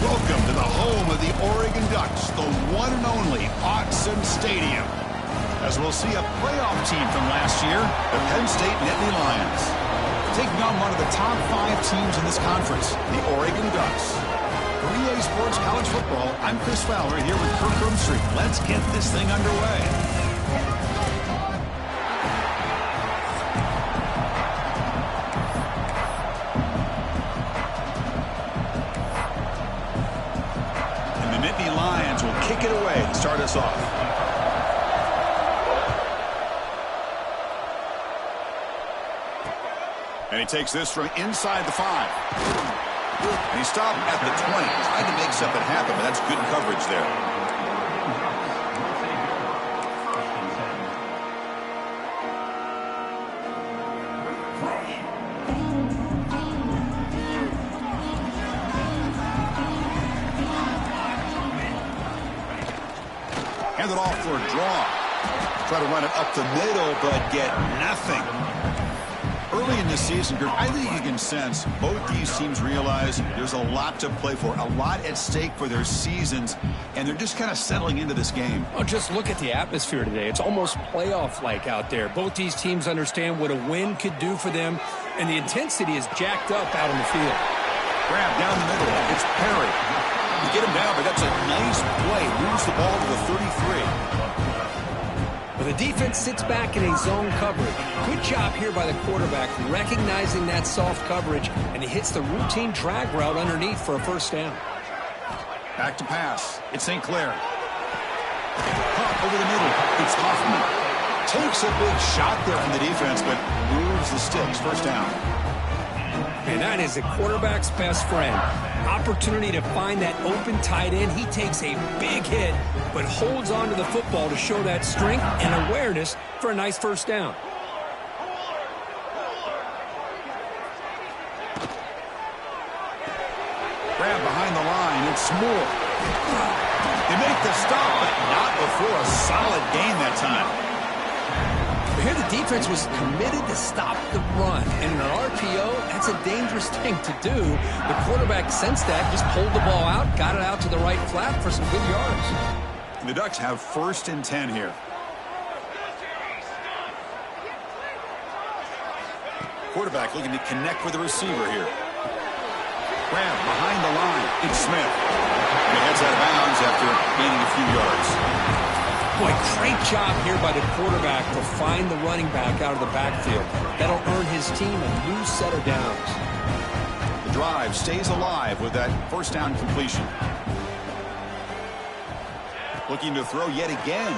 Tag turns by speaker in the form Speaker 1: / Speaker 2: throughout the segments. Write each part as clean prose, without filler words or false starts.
Speaker 1: Welcome to the home of the Oregon Ducks, the one and only Autzen Stadium. As we'll see a playoff team from last year, the Penn State Nittany Lions, taking on one of the top 5 teams in this conference, the Oregon Ducks. For EA Sports College Football, I'm Chris Fowler here with Kirk Roomstreet. Let's get this thing underway. Kick it away to start us off. And he takes this from inside the 5. And he stopped at the 20. Trying to make something happen, but that's good coverage there. Hand it off for a draw. Try to run it up the middle, but get nothing. Early in this season, I think you can sense both these teams realize there's a lot to play for, a lot at stake for their seasons, and they're just kind of settling into this game.
Speaker 2: Well, just look at the atmosphere today. It's almost playoff-like out there. Both these teams understand what a win could do for them, and the intensity is jacked up out on the field.
Speaker 1: Grab down the middle. It's Perry. You get him down, but that's a nice play. Moves the ball to the 33.
Speaker 2: Well, the defense sits back in a zone coverage. Good job here by the quarterback recognizing that soft coverage, and he hits the routine drag route underneath for a first down.
Speaker 1: Back to pass. It's St. Clair. Caught over the middle. It's Hoffman. Takes a big shot there from the defense, but moves the sticks. First down.
Speaker 2: And that is the quarterback's best friend. Opportunity to find that open tight end. He takes a big hit, but holds on to the football to show that strength and awareness for a nice first down.
Speaker 1: Grab behind the line. It's Moore. They make the stop, but not before a solid gain that time.
Speaker 2: Here the defense was committed to stop the run. And in an RPO, that's a dangerous thing to do. The quarterback sensed that, just pulled the ball out, got it out to the right flat for some good yards.
Speaker 1: And the Ducks have 1st and 10 here. Quarterback looking to connect with the receiver here. Grab behind the line. It's Smith. And he heads out of bounds after gaining a few yards.
Speaker 2: Boy, great job here by the quarterback to find the running back out of the backfield. That'll earn his team a new set of downs.
Speaker 1: The drive stays alive with that first down completion. Looking to throw yet again.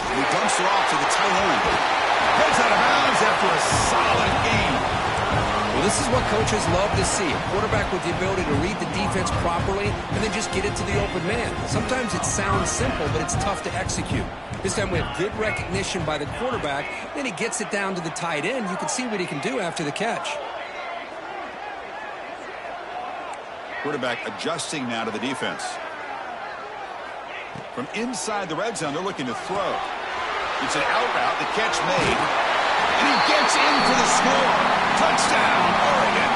Speaker 1: And he dumps it off to the tight end. Heads out of bounds after a solid gain.
Speaker 2: Well, this is what coaches love to see. A quarterback with the ability to read the defense properly and then just get it to the open man. Sometimes it sounds simple, but it's tough to execute. This time we have good recognition by the quarterback. Then he gets it down to the tight end. You can see what he can do after the catch.
Speaker 1: Quarterback adjusting now to the defense. From inside the red zone, they're looking to throw. It's an out route. The catch made. And he gets in for the score. Touchdown, Oregon.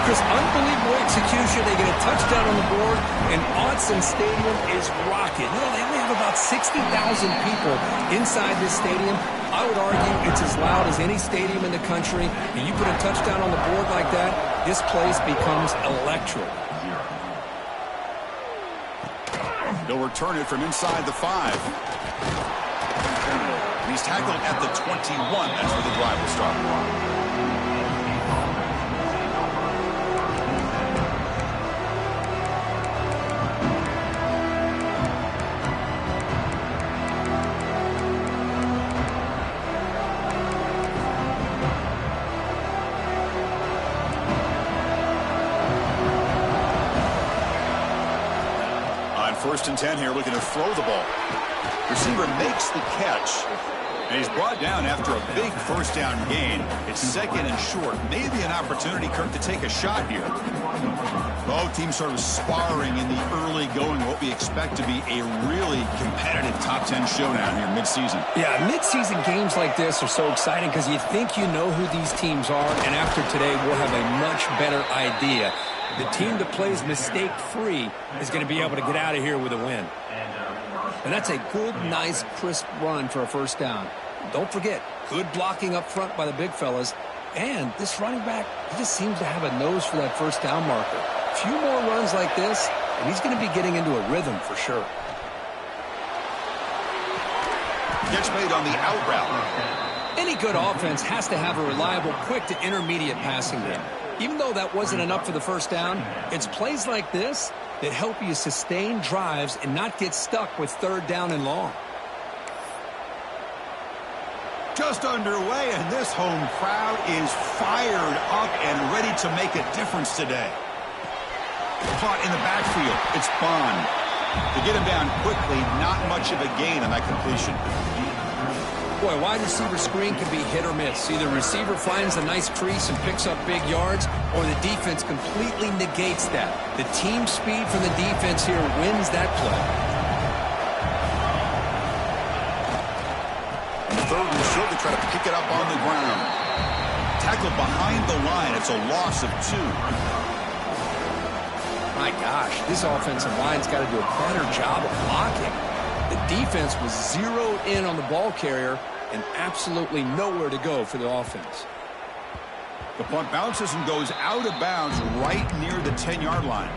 Speaker 2: Chris, unbelievable execution. They get a touchdown on the board, and Autzen Stadium is rocking. You know, they only have about 60,000 people inside this stadium. I would argue it's as loud as any stadium in the country. And you put a touchdown on the board like that, this place becomes electric.
Speaker 1: They'll return it from inside the 5. He's tackled at the 21. That's where the drive will start. On 1st and 10 here, looking to throw the ball. Receiver makes the catch. And he's brought down after a big first down gain. It's 2nd and short. Maybe an opportunity, Kirk, to take a shot here. Both teams sort of sparring in the early going, what we expect to be a really competitive top 10 showdown here mid-season.
Speaker 2: Yeah, mid-season games like this are so exciting because you think you know who these teams are, and after today we'll have a much better idea. The team that plays mistake-free is going to be able to get out of here with a win. And that's a good, nice, crisp run for a first down. Don't forget, good blocking up front by the big fellas. And this running back, he just seems to have a nose for that first down marker. A few more runs like this, and he's going to be getting into a rhythm for sure.
Speaker 1: Gets made on the out route.
Speaker 2: Any good offense has to have a reliable, quick to intermediate passing game. Even though that wasn't enough for the first down, it's plays like this that help you sustain drives and not get stuck with third down and long.
Speaker 1: Just underway, and this home crowd is fired up and ready to make a difference today. Caught in the backfield. It's Bond. To get him down quickly, not much of a gain on that completion.
Speaker 2: Boy, wide receiver screen can be hit or miss. Either receiver finds a nice crease and picks up big yards, or the defense completely negates that. The team speed from the defense here wins that play.
Speaker 1: Third and short to try to pick it up on the ground. Tackled behind the line. It's a loss of 2.
Speaker 2: My gosh, this offensive line's got to do a better job of blocking. The defense was zeroed in on the ball carrier and absolutely nowhere to go for the offense.
Speaker 1: The punt bounces and goes out of bounds right near the 10-yard line.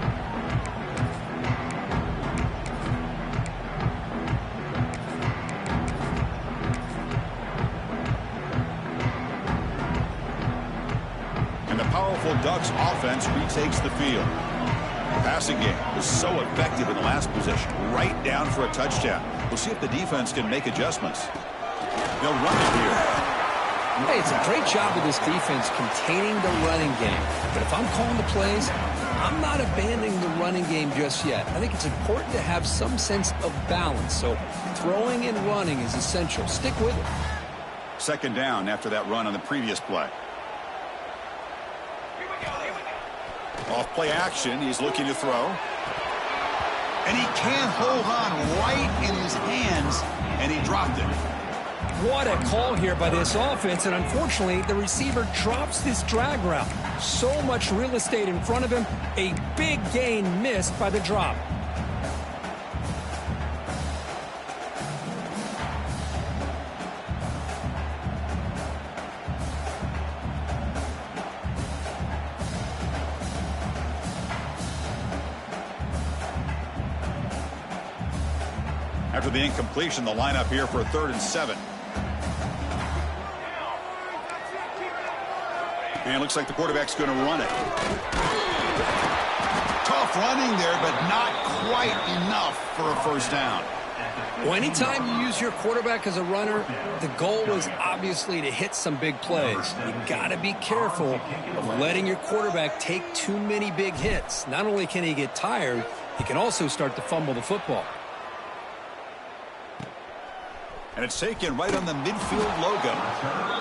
Speaker 1: And the powerful Ducks offense retakes the field. The passing game was so effective in the last possession, right down for a touchdown. We'll see if the defense can make adjustments. They'll run it here.
Speaker 2: Hey, it's a great job of this defense containing the running game. But if I'm calling the plays, I'm not abandoning the running game just yet. I think it's important to have some sense of balance. So throwing and running is essential. Stick with it.
Speaker 1: Second down after that run on the previous play. Off play action, he's looking to throw. And he can't hold on right in his hands, and he dropped it.
Speaker 2: What a call here by this offense, and unfortunately, the receiver drops this drag route. So much real estate in front of him, a big gain missed by the drop.
Speaker 1: After the incompletion, the lineup here for a 3rd and 7. And it looks like the quarterback's going to run it. Tough running there, but not quite enough for a first down.
Speaker 2: Well, anytime you use your quarterback as a runner, the goal is obviously to hit some big plays. You got to be careful of letting your quarterback take too many big hits. Not only can he get tired, he can also start to fumble the football.
Speaker 1: And it's taken right on the midfield logo.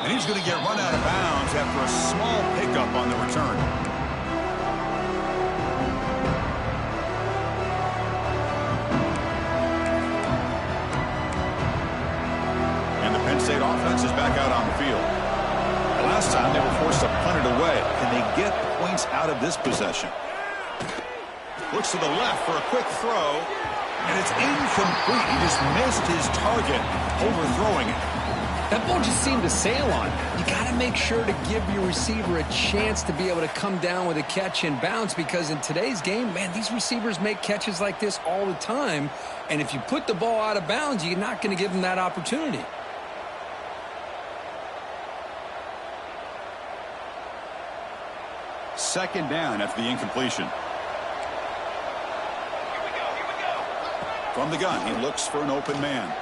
Speaker 1: And he's going to get run out of bounds after a small pickup on the return. And the Penn State offense is back out on the field. Last time they were forced to punt it away. Can they get points out of this possession? Looks to the left for a quick throw. And it's incomplete. He just missed his target, overthrowing it.
Speaker 2: That ball just seemed to sail on. You got to make sure to give your receiver a chance to be able to come down with a catch and bounce, because in today's game, man, these receivers make catches like this all the time. And if you put the ball out of bounds, you're not going to give them that opportunity.
Speaker 1: Second down after the incompletion. From the gun, he looks for an open man.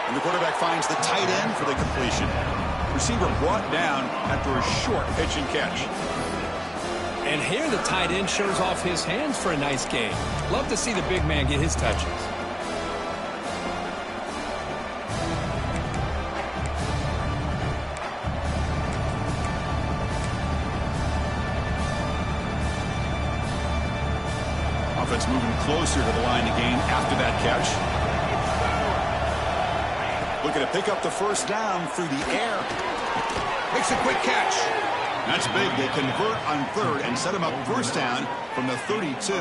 Speaker 1: And the quarterback finds the tight end for the completion. Receiver brought down after a short pitch and catch.
Speaker 2: And here the tight end shows off his hands for a nice gain. Love to see the big man get his touches.
Speaker 1: Offense moving closer to the line of game after that catch. Looking to pick up the first down through the air. Makes a quick catch. That's big. They convert on third and set him up first down from the 32.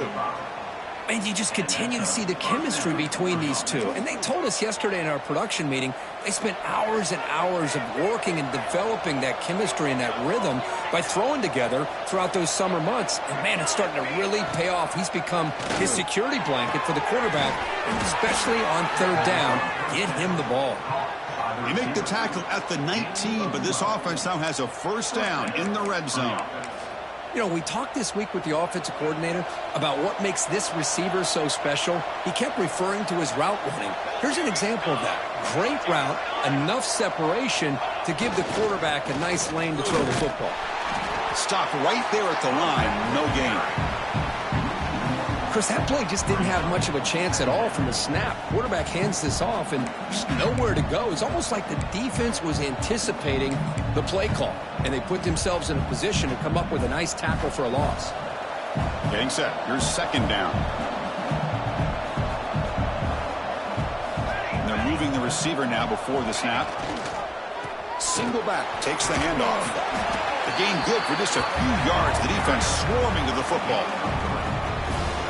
Speaker 2: And you just continue to see the chemistry between these two. And they told us yesterday in our production meeting, they spent hours and hours of working and developing that chemistry and that rhythm by throwing together throughout those summer months. And, man, it's starting to really pay off. He's become his security blanket for the quarterback, and especially on third down, get him the ball.
Speaker 1: They make the tackle at the 19, but this offense now has a first down in the red zone.
Speaker 2: You know, we talked this week with the offensive coordinator about what makes this receiver so special. He kept referring to his route running. Here's an example of that. Great route, enough separation to give the quarterback a nice lane to throw the football.
Speaker 1: Stop right there at the line, no gain.
Speaker 2: Chris, that play just didn't have much of a chance at all from the snap. Quarterback hands this off, and there's nowhere to go. It's almost like the defense was anticipating the play call, and they put themselves in a position to come up with a nice tackle for a loss.
Speaker 1: Getting set. Here's second down. And they're moving the receiver now before the snap. Single back takes the handoff. The gain good for just a few yards. The defense swarming to the football.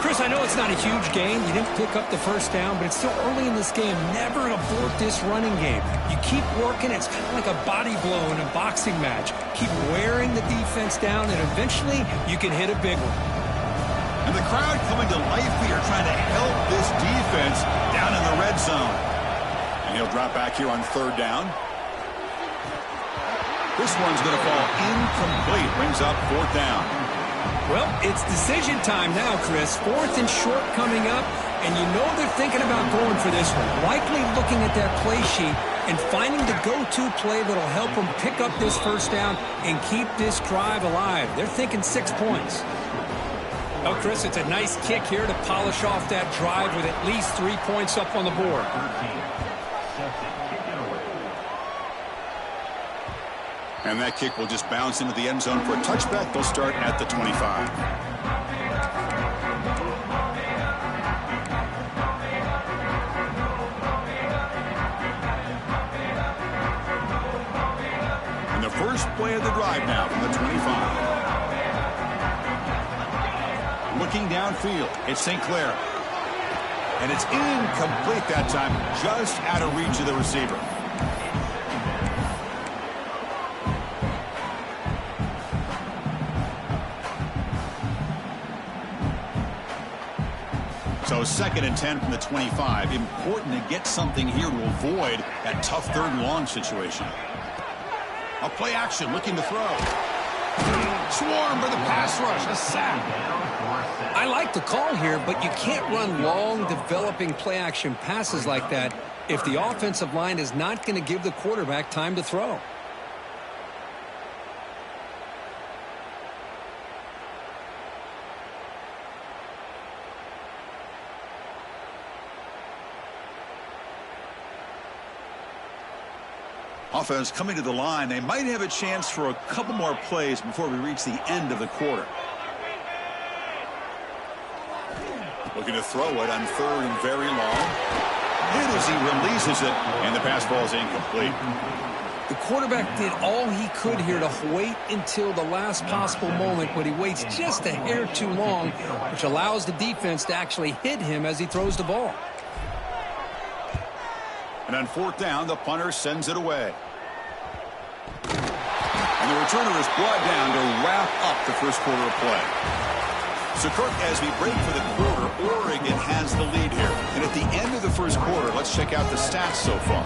Speaker 2: Chris, I know it's not a huge gain. You didn't pick up the first down, but it's still early in this game. Never abort this running game. You keep working. It's kind of like a body blow in a boxing match. Keep wearing the defense down, and eventually you can hit a big one.
Speaker 1: And the crowd coming to life here, trying to help this defense down in the red zone. And he'll drop back here on third down. This one's going to fall incomplete. Brings up fourth down.
Speaker 2: Well, it's decision time now, Chris. Fourth and short coming up, and you know they're thinking about going for this one. Likely looking at that play sheet and finding the go-to play that'll help them pick up this first down and keep this drive alive. They're thinking 6 points. Oh, Chris, it's a nice kick here to polish off that drive with at least 3 points up on the board.
Speaker 1: And that kick will just bounce into the end zone for a touchback. They'll start at the 25. And the first play of the drive now from the 25. Looking downfield, it's St. Clair. And it's incomplete that time, just out of reach of the receiver. So 2nd and 10 from the 25. Important to get something here to avoid that tough third and long situation. A play action, looking to throw. Swarm for the pass rush, a sack.
Speaker 2: I like the call here, but you can't run long, developing play action passes like that if the offensive line is not going to give the quarterback time to throw.
Speaker 1: Offense coming to the line. They might have a chance for a couple more plays before we reach the end of the quarter. Looking to throw it on third and very long. Hit as he releases it, and the pass ball is incomplete.
Speaker 2: The quarterback did all he could here to wait until the last possible moment, but he waits just a hair too long, which allows the defense to actually hit him as he throws the ball.
Speaker 1: And on fourth down, the punter sends it away. And the returner is brought down to wrap up the first quarter of play. So, Kirk, as we break for the quarter, Oregon has the lead here. And at the end of the first quarter, let's check out the stats so far.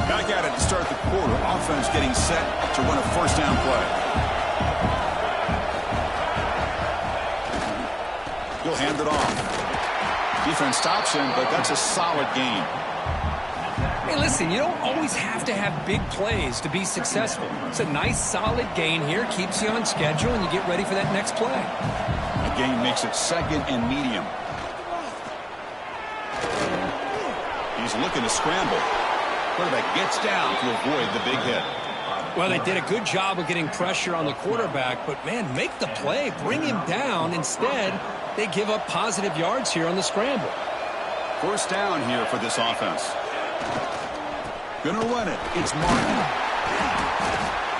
Speaker 1: Back at it to start the quarter. Offense getting set to run a first down play. He'll hand it off. Defense stops him, but that's a solid gain.
Speaker 2: Hey, listen, you don't always have to have big plays to be successful. It's a nice, solid gain here. Keeps you on schedule, and you get ready for that next play.
Speaker 1: The gain makes it second and medium. He's looking to scramble. Quarterback gets down to avoid the big hit.
Speaker 2: Well, they did a good job of getting pressure on the quarterback, but, man, make the play. Bring him down. Instead, they give up positive yards here on the scramble.
Speaker 1: First down here for this offense. Gonna run it. It's Martin.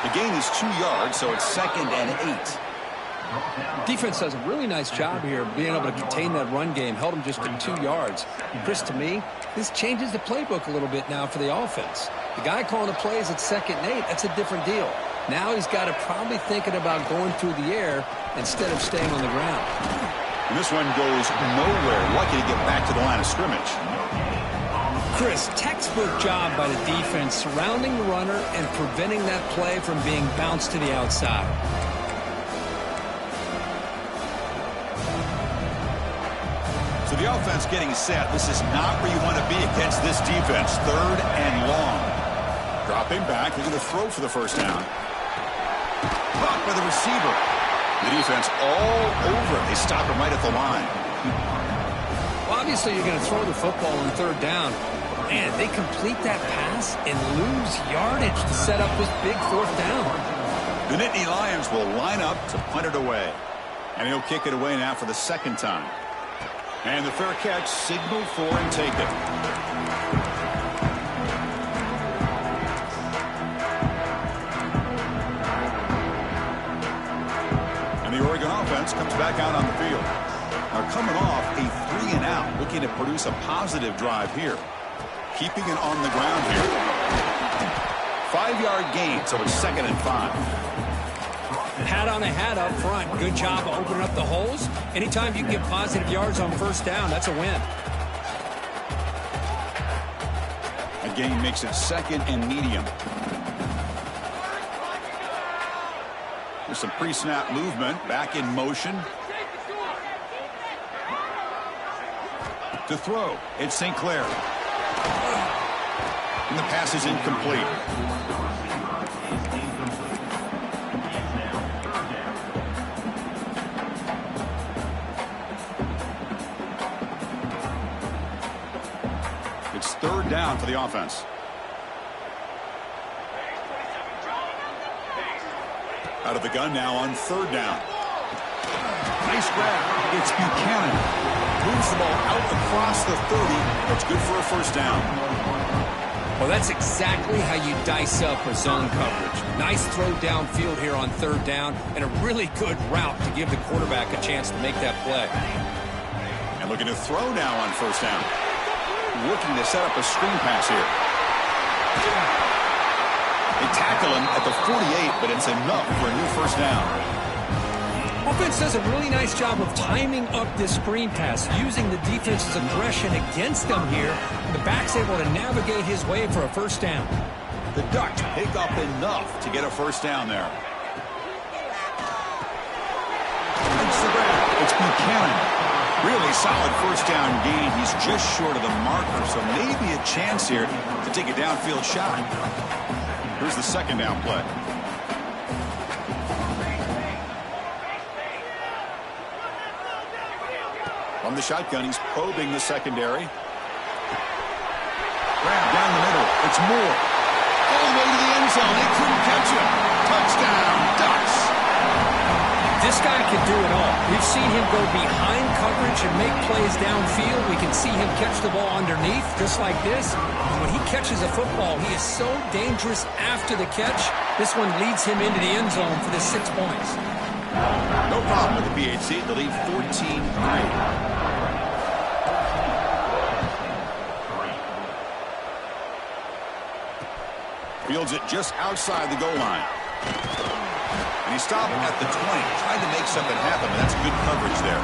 Speaker 1: The gain is 2 yards, so it's 2nd and 8.
Speaker 2: Defense does a really nice job here being able to contain that run game. Held him just to 2 yards. Chris, to me, this changes the playbook a little bit now for the offense. The guy calling the plays at 2nd and 8, that's a different deal. Now he's got to probably thinking about going through the air instead of staying on the ground.
Speaker 1: And this one goes nowhere. Lucky to get back to the line of scrimmage.
Speaker 2: Chris, textbook job by the defense surrounding the runner and preventing that play from being bounced to the outside.
Speaker 1: So the offense getting set. This is not where you want to be against this defense. 3rd and long. Dropping back. They're going to throw for the first down. Caught by the receiver. The defense all over it. They stop him right at the line.
Speaker 2: Well, obviously you're going to throw the football on 3rd down. Man, they complete that pass and lose yardage to set up this big 4th down.
Speaker 1: The Nittany Lions will line up to punt it away. And he'll kick it away now for the 2nd time. And the fair catch, signal for and take it. And the Oregon offense comes back out on the field. Now coming off a 3 and out, looking to produce a positive drive here. Keeping it on the ground here. 5-yard gain, so it's 2nd and 5.
Speaker 2: Hat on a hat up front. Good job of opening up the holes. Anytime you can get positive yards on 1st down, that's a win.
Speaker 1: A gain makes it 2nd and medium. There's some pre-snap movement. Back in motion. To throw, it's St. Clair. And the pass is incomplete. It's 3rd down for the offense. Out of the gun now on 3rd down. Nice grab. It's Buchanan. Moves the ball out across the 30. That's good for a 1st down.
Speaker 2: Well, that's exactly how you dice up a zone coverage. Nice throw downfield here on 3rd down, and a really good route to give the quarterback a chance to make that play.
Speaker 1: And looking to throw now on 1st down. Looking to set up a screen pass here. They tackle him at the 48, but it's enough for a new 1st down.
Speaker 2: Offense does a really nice job of timing up this screen pass, using the defense's aggression against them here. The back's able to navigate his way for a 1st down.
Speaker 1: The Ducks pick up enough to get a 1st down there. It's Buchanan. Really solid 1st down gain. He's just short of the marker, so maybe a chance here to take a downfield shot. Here's the 2nd down play. From the shotgun, he's probing the secondary. Grab down the middle. It's Moore. All the way to the end zone. They couldn't catch him. Touchdown, Ducks.
Speaker 2: This guy can do it all. We've seen him go behind coverage and make plays downfield. We can see him catch the ball underneath, just like this. And when he catches a football, he is so dangerous after the catch. This one leads him into the end zone for the 6 points.
Speaker 1: No problem with the PHC. They lead 14-3. Fields it just outside the goal line. And he stopped at the 20, trying to make something happen, but that's good coverage there.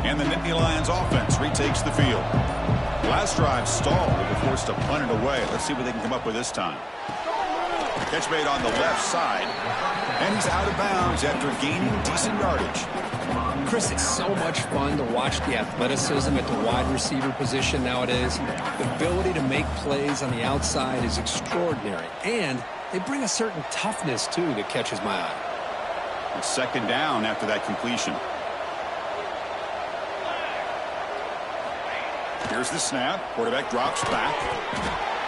Speaker 1: And the Nittany Lions offense retakes the field. Last drive stalled. They were forced to punt it away. Let's see what they can come up with this time. Catch made on the left side. And he's out of bounds after gaining decent yardage.
Speaker 2: Chris, it's so much fun to watch the athleticism at the wide receiver position nowadays. The ability to make plays on the outside is extraordinary. And they bring a certain toughness, too, that catches my eye.
Speaker 1: It's 2nd down after that completion. Here's the snap. Quarterback drops back.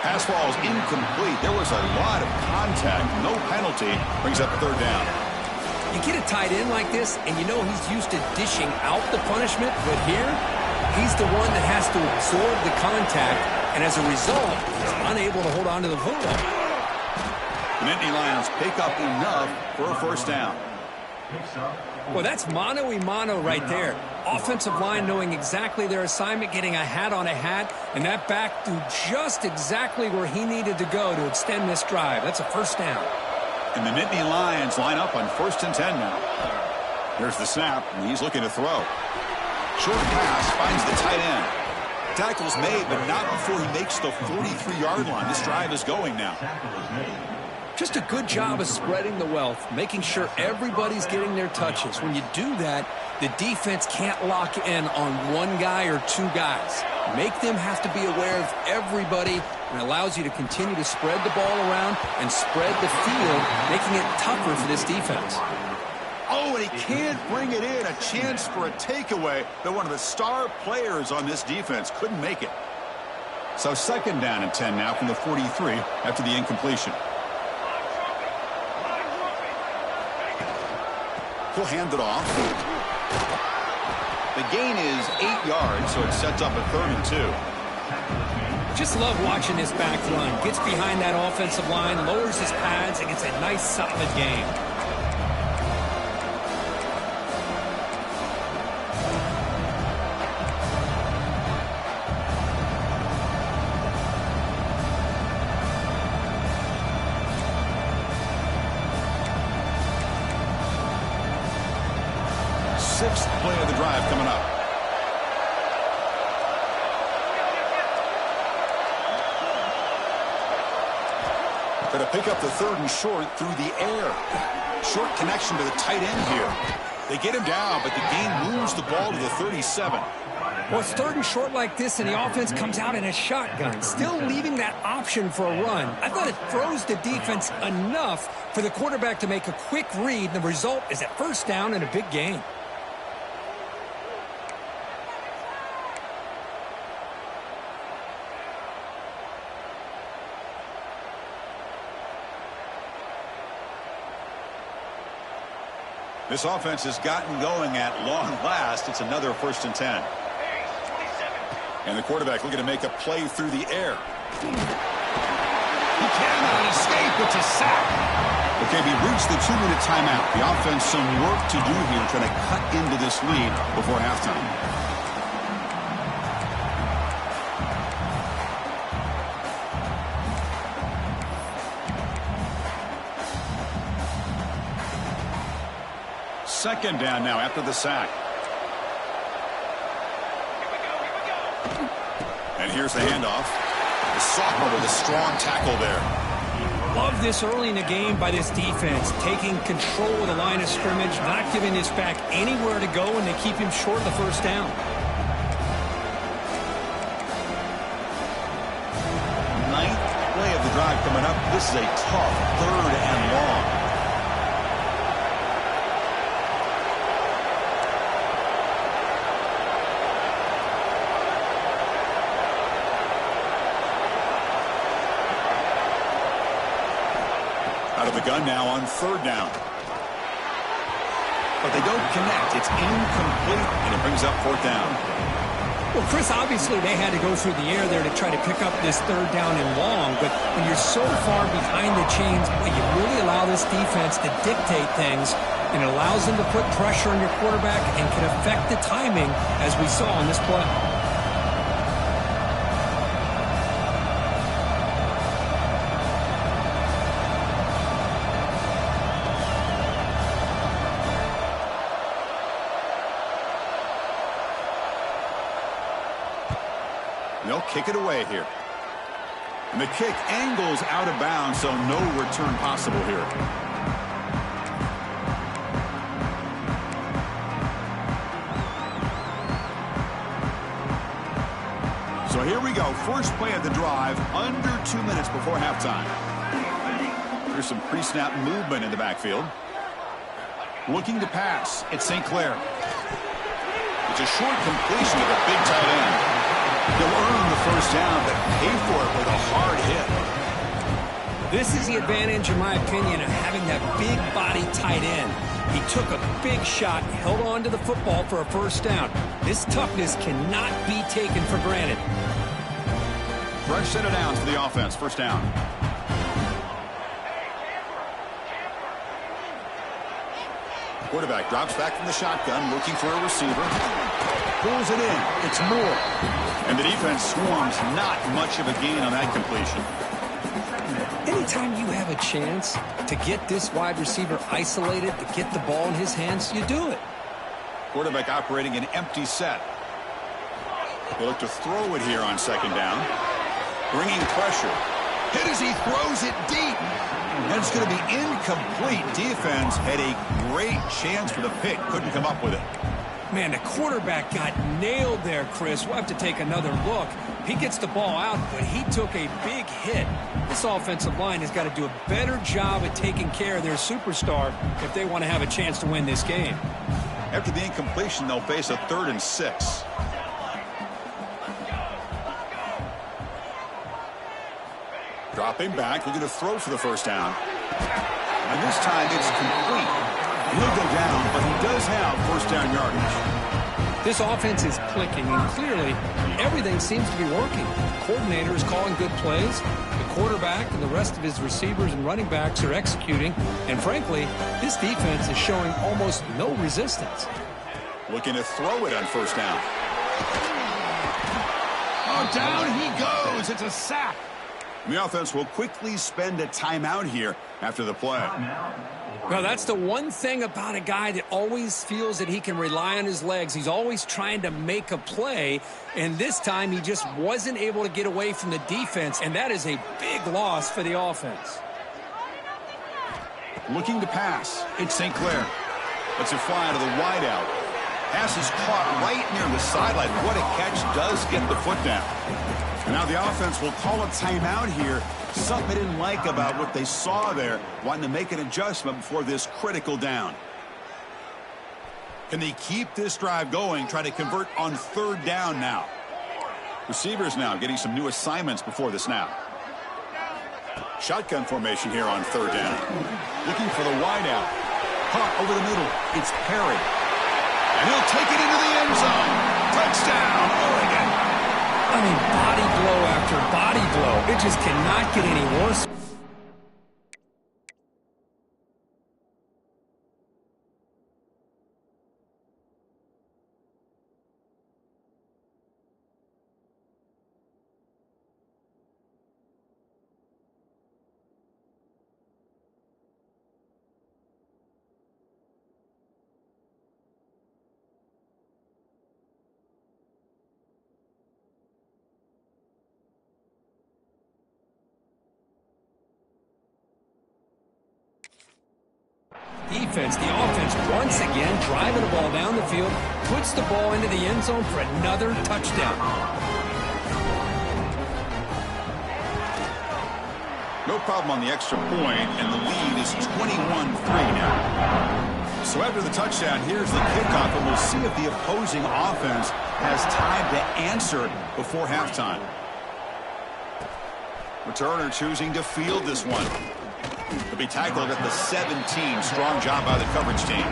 Speaker 1: Pass ball is incomplete. There was a lot of contact. No penalty. Brings up third down.
Speaker 2: You get a tight end like this, and you know he's used to dishing out the punishment, but here, he's the one that has to absorb the contact, and as a result, he's unable to hold on to the football.
Speaker 1: The Nittany Lions pick up enough for a first down.
Speaker 2: Well, that's mano-a-mano right there. Offensive line knowing exactly their assignment, getting a hat on a hat, and that back threw just exactly where he needed to go to extend this drive. That's a first down.
Speaker 1: And the Nittany Lions line up on 1st and 10 now. Here's the snap, and he's looking to throw. Short pass finds the tight end. Tackle's made, but not before he makes the 43-yard line. This drive is going now.
Speaker 2: Just a good job of spreading the wealth, making sure everybody's getting their touches. When you do that, the defense can't lock in on one guy or two guys. Make them have to be aware of everybody, and allows you to continue to spread the ball around and spread the field, making it tougher for this defense.
Speaker 1: Oh, and he can't bring it in. A chance for a takeaway, but one of the star players on this defense couldn't make it. So 2nd down and 10 now from the 43 after the incompletion. He'll hand it off. The gain is 8 yards, so it sets up a 3rd and 2.
Speaker 2: Just love watching this back run. Gets behind that offensive line, lowers his pads, and gets a nice, solid game.
Speaker 1: Sixth play of the drive coming up. Going to pick up the 3rd and short through the air. Short connection to the tight end here. They get him down, but the gain moves the ball to the 37.
Speaker 2: Well, it's 3rd and short like this, and the offense comes out in a shotgun, still leaving that option for a run. I thought it throws the defense enough for the quarterback to make a quick read. The result is a first down and a big gain.
Speaker 1: This offense has gotten going at long last. It's another 1st and 10. And the quarterback looking to make a play through the air. He cannot escape. It's a sack. Okay, we reached the 2-minute timeout. The offense some work to do here trying to cut into this lead before halftime. Second down now after the sack. And here's the handoff. The sophomore with a strong tackle there.
Speaker 2: Love this early in the game by this defense, taking control of the line of scrimmage, not giving this back anywhere to go, and they keep him short of the first down.
Speaker 1: Ninth play of the drive coming up. This is a tough 3rd and long. Out of the gun now on 3rd down. But they don't connect. It's incomplete, and it brings up 4th down.
Speaker 2: Well, Chris, obviously they had to go through the air there to try to pick up this 3rd down and long, but when you're so far behind the chains, boy, you really allow this defense to dictate things, and it allows them to put pressure on your quarterback and can affect the timing, as we saw in this play.
Speaker 1: They'll kick it away here. And the kick angles out of bounds, so no return possible here. So here we go. First play of the drive, under 2 minutes before halftime. There's some pre-snap movement in the backfield. Looking to pass. It's St. Clair. It's a short completion to the big tight end. He'll earn the first down, but pay for it with a hard hit.
Speaker 2: This is the advantage, in my opinion, of having that big body tight end. He took a big shot, held on to the football for a first down. This toughness cannot be taken for granted.
Speaker 1: Fresh set of downs for the offense. First down. Quarterback drops back from the shotgun, looking for a receiver. Pulls it in. It's Moore. And the defense swarms. Not much of a gain on that completion.
Speaker 2: Anytime you have a chance to get this wide receiver isolated, to get the ball in his hands, you do it.
Speaker 1: Quarterback operating an empty set. They look to throw it here on second down. Bringing pressure. Hit as he throws it deep. And it's going to be incomplete. Defense had a great chance for the pick. Couldn't come up with it.
Speaker 2: Man, the quarterback got nailed there, Chris. We'll have to take another look. He gets the ball out, but he took a big hit. This offensive line has got to do a better job at taking care of their superstar if they want to have a chance to win this game.
Speaker 1: After the incompletion, they'll face a 3rd and 6. Dropping back, looking to throw for the first down. And this time it's complete. He'll go down, but he does have first down yardage.
Speaker 2: This offense is clicking, and clearly everything seems to be working. The coordinator is calling good plays. The quarterback and the rest of his receivers and running backs are executing. And frankly, this defense is showing almost no resistance.
Speaker 1: Looking to throw it on first down. Oh, down he goes. It's a sack. The offense will quickly spend a timeout here after the play.
Speaker 2: Well, that's the one thing about a guy that always feels that he can rely on his legs. He's always trying to make a play, and this time he just wasn't able to get away from the defense, and that is a big loss for the offense.
Speaker 1: Looking to pass. It's St. Clair. Lets it fly to the wideout. Pass is caught right near the sideline. What a catch. Does get the foot down. And now the offense will call a timeout here. Something they didn't like about what they saw there. Wanting to make an adjustment before this critical down. Can they keep this drive going? Try to convert on 3rd down now. Receivers now getting some new assignments before the snap. Shotgun formation here on 3rd down. Looking for the wideout. Caught over the middle. It's Perry. And he'll take it into the end zone. Touchdown, Oregon.
Speaker 2: I mean, body blow after body blow. It just cannot get any worse. Defense, the offense once again driving the ball down the field, puts the ball into the end zone for another touchdown.
Speaker 1: No problem on the extra point, and the lead is 21-3 now. So after the touchdown, here's the kickoff, and we'll see if the opposing offense has time to answer before halftime. Returner choosing to field this one. To be tackled at the 17. Strong job by the coverage team.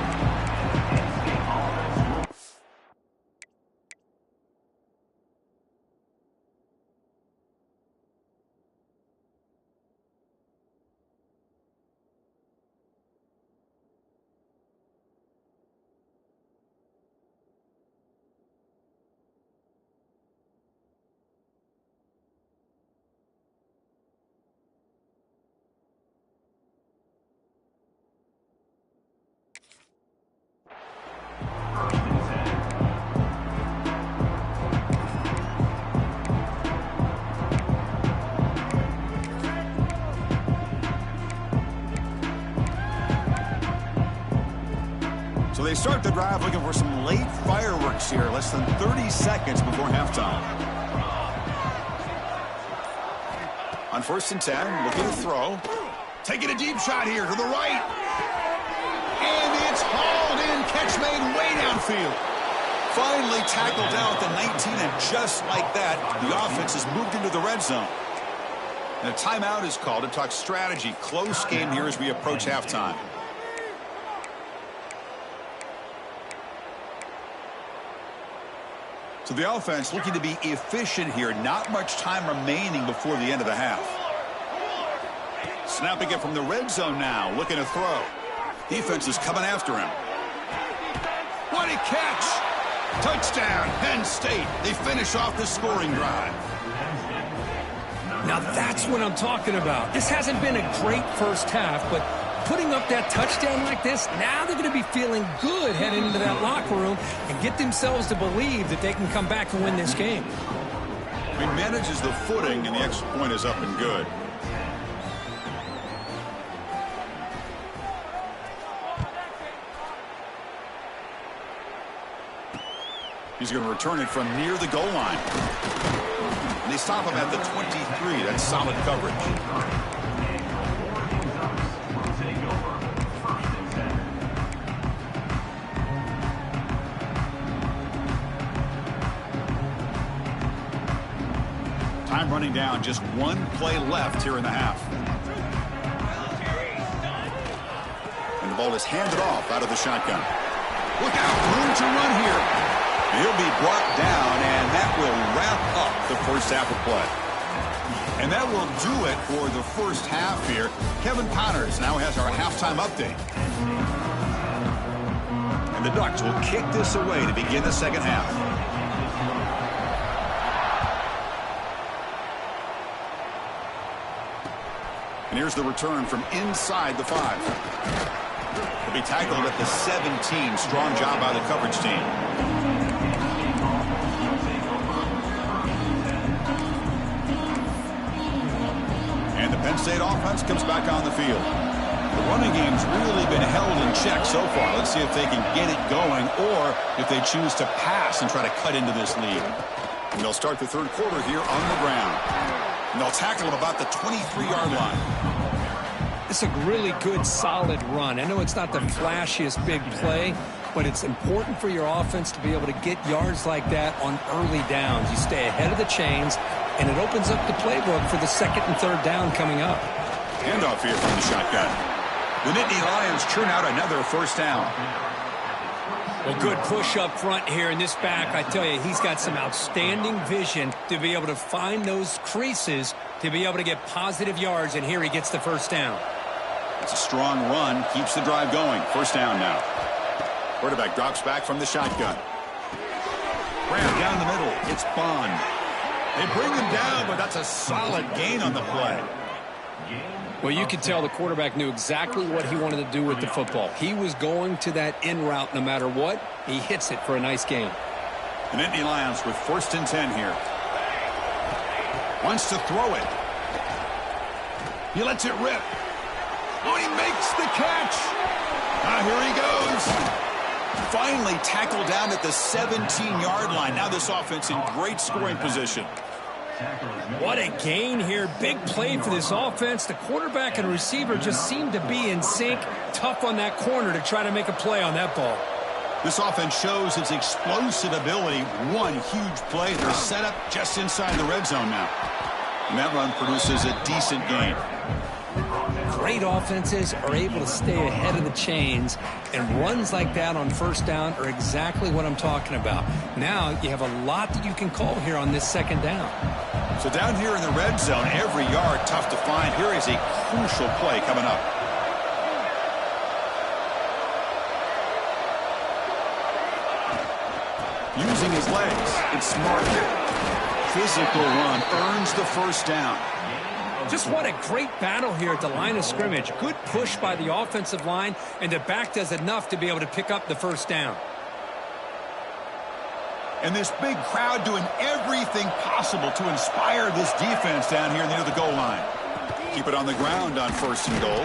Speaker 1: So they start the drive looking for some late fireworks here, less than 30 seconds before halftime. On 1st and 10, looking to throw. Taking a deep shot here to the right. And it's hauled in, catch made way downfield. Finally tackled down at the 19, and just like that, the offense has moved into the red zone. And a timeout is called to talk strategy. Close game here as we approach halftime. So the offense looking to be efficient here. Not much time remaining before the end of the half. Snapping it from the red zone now. Looking to throw. Defense is coming after him. What a catch! Touchdown, Penn State. They finish off the scoring drive.
Speaker 2: Now that's what I'm talking about. This hasn't been a great first half, but putting up that touchdown like this, now they're going to be feeling good heading into that locker room and get themselves to believe that they can come back and win this game.
Speaker 1: He manages the footing, and the extra point is up and good. He's going to return it from near the goal line. And they stop him at the 23. That's solid coverage. Time running down. Just one play left here in the half. And the ball is handed off out of the shotgun. Look out. Room to run here. He'll be brought down, and that will wrap up the first half of play. And that will do it for the first half here. Kevin Connors now has our halftime update. And the Ducks will kick this away to begin the second half. And here's the return from inside the 5. He'll be tackled at the 17. Strong job by the coverage team. And the Penn State offense comes back on the field. The running game's really been held in check so far. Let's see if they can get it going or if they choose to pass and try to cut into this lead. And they'll start the third quarter here on the ground. And they'll tackle him about the 23-yard line.
Speaker 2: It's a really good, solid run. I know it's not the flashiest big play, but it's important for your offense to be able to get yards like that on early downs. You stay ahead of the chains, and it opens up the playbook for the second and third down coming up.
Speaker 1: Handoff here from the shotgun. The Nittany Lions churn out another first down.
Speaker 2: Well, good push up front here in this back. I tell you, he's got some outstanding vision to be able to find those creases to be able to get positive yards, and here he gets the first down.
Speaker 1: It's a strong run, keeps the drive going. First down now. Quarterback drops back from the shotgun. Grab down the middle. It's Bond. They bring him down, but that's a solid gain on the play.
Speaker 2: Well, you could tell the quarterback knew exactly what he wanted to do with the football. He was going to that in route no matter what. He hits it for a nice gain.
Speaker 1: The Nittany Lions with 1st and 10 here. Wants to throw it. He lets it rip. Oh, he makes the catch. Here he goes. Finally tackled down at the 17-yard line. Now this offense in great scoring position.
Speaker 2: What a gain here. Big play for this offense. The quarterback and receiver just seem to be in sync. Tough on that corner to try to make a play on that ball.
Speaker 1: This offense shows its explosive ability. One huge play. They're set up just inside the red zone now. And that run produces a decent gain.
Speaker 2: Great offenses are able to stay ahead of the chains, and runs like that on first down are exactly what I'm talking about. Now you have a lot that you can call here on this second down.
Speaker 1: So down here in the red zone, every yard tough to find. Here is a crucial play coming up. Using his legs, it's smart. Physical run earns the first down.
Speaker 2: Just what a great battle here at the line of scrimmage. Good push by the offensive line, and the back does enough to be able to pick up the first down.
Speaker 1: And this big crowd doing everything possible to inspire this defense down here near the goal line. Keep it on the ground on 1st and goal.